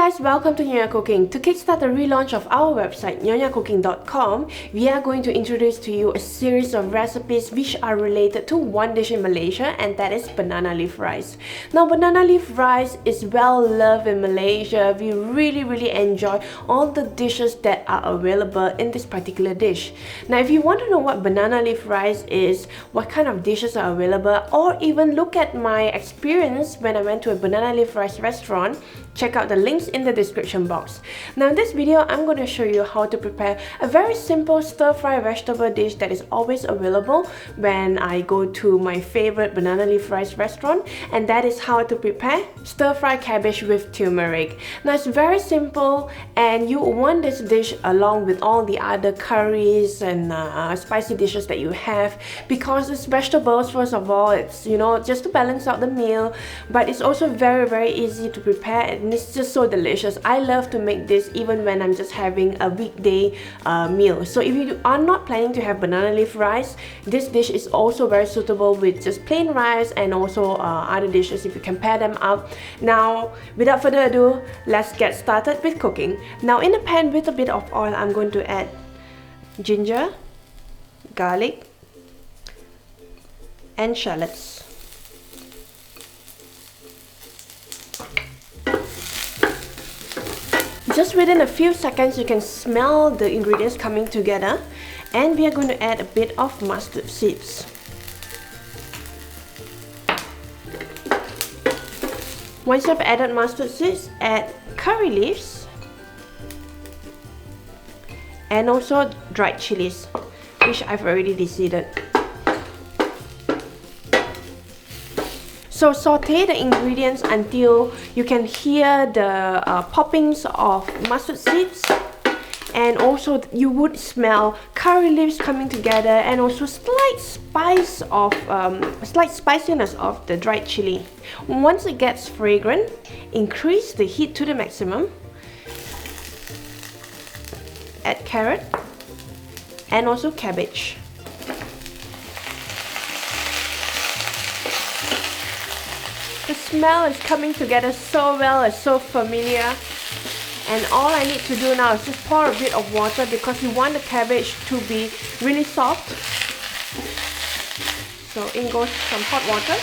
guys, welcome to Nyonya Cooking. To kickstart the relaunch of our website, nyonyacooking.com, we are going to introduce to you a series of recipes which are related to one dish in Malaysia, and that is banana leaf rice. Now, banana leaf rice is well loved in Malaysia. We really enjoy all the dishes that are available in this particular dish. Now, if you want to know what banana leaf rice is, what kind of dishes are available, or even look at my experience when I went to a banana leaf rice restaurant, check out the links in the description box. Now in this video, I'm going to show you how to prepare a very simple stir-fry vegetable dish that is always available when I go to my favorite banana leaf rice restaurant, and that is how to prepare stir-fry cabbage with turmeric. Now it's very simple, and you want this dish along with all the other curries and spicy dishes that you have, because it's vegetables. First of all, it's, you know, just to balance out the meal, but it's also very easy to prepare, and it's just so delicious. I love to make this even when I'm just having a weekday meal. So if you are not planning to have banana leaf rice, this dish is also very suitable with just plain rice and also other dishes if you can pair them up. Now, without further ado, let's get started with cooking. Now in a pan with a bit of oil, I'm going to add ginger, garlic, and shallots. Just within a few seconds, you can smell the ingredients coming together, and we are going to add a bit of mustard seeds. Once you've added mustard seeds, add curry leaves and also dried chilies, which I've already deseeded. So saute the ingredients until you can hear the poppings of mustard seeds, and also you would smell curry leaves coming together, and also slight spiciness of the dried chili. Once it gets fragrant, increase the heat to the maximum. Add carrot and also cabbage. The smell is coming together so well, it's so familiar, and all I need to do now is just pour a bit of water, because you want the cabbage to be really soft. So in goes some hot water.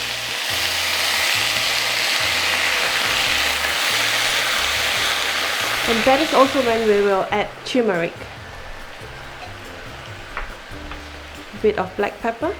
And that is also when we will add turmeric, a bit of black pepper,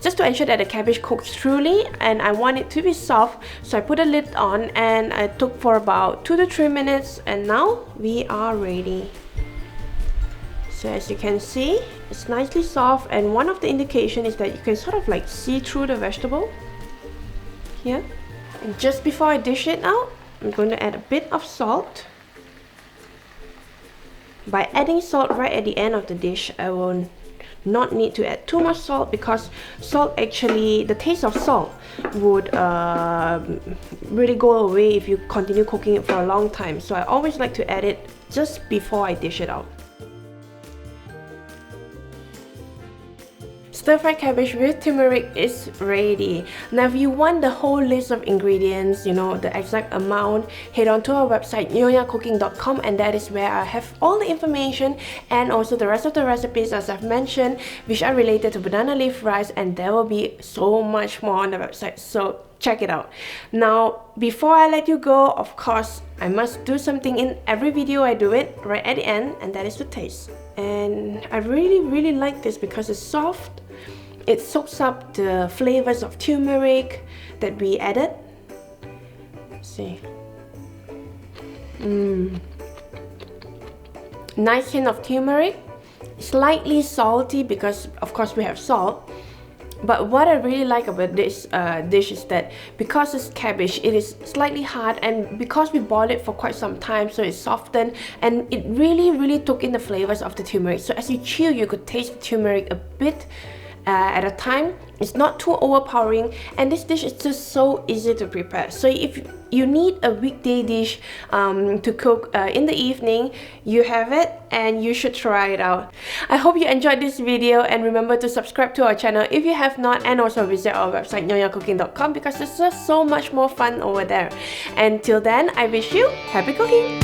just to ensure that the cabbage cooks truly, and I want it to be soft, so I put a lid on and I took for about 2 to 3 minutes, and now we are ready. So as you can see, it's nicely soft, and one of the indication is that you can sort of like see through the vegetable here. And just before I dish it out, I'm going to add a bit of salt. By adding salt right at the end of the dish, I will not need to add too much salt, because salt actually, the taste of salt would really go away if you continue cooking it for a long time. So I always like to add it just before I dish it out. Stir-fried cabbage with turmeric is ready. Now if you want the whole list of ingredients, you know, the exact amount, head on to our website nyonyacooking.com, and that is where I have all the information and also the rest of the recipes, as I've mentioned, which are related to banana leaf rice, and there will be so much more on the website, so check it out. Now before I let you go, of course, I must do something in every video. I do it right at the end, and that is to taste. And I really like this because it's soft. It soaks up the flavors of turmeric that we added. Let's see. Nice hint of turmeric. Slightly salty because of course we have salt. But what I really like about this dish is that because it's cabbage, it is slightly hard, and because we boiled it for quite some time, so it's softened, and it really took in the flavors of the turmeric. So as you chew, you could taste the turmeric a bit at a time. It's not too overpowering, and this dish is just so easy to prepare. So if you need a weekday dish to cook in the evening, you have it and you should try it out. I hope you enjoyed this video, and remember to subscribe to our channel if you have not, and also visit our website nyonyacooking.com because there's just so much more fun over there. Until then, I wish you happy cooking!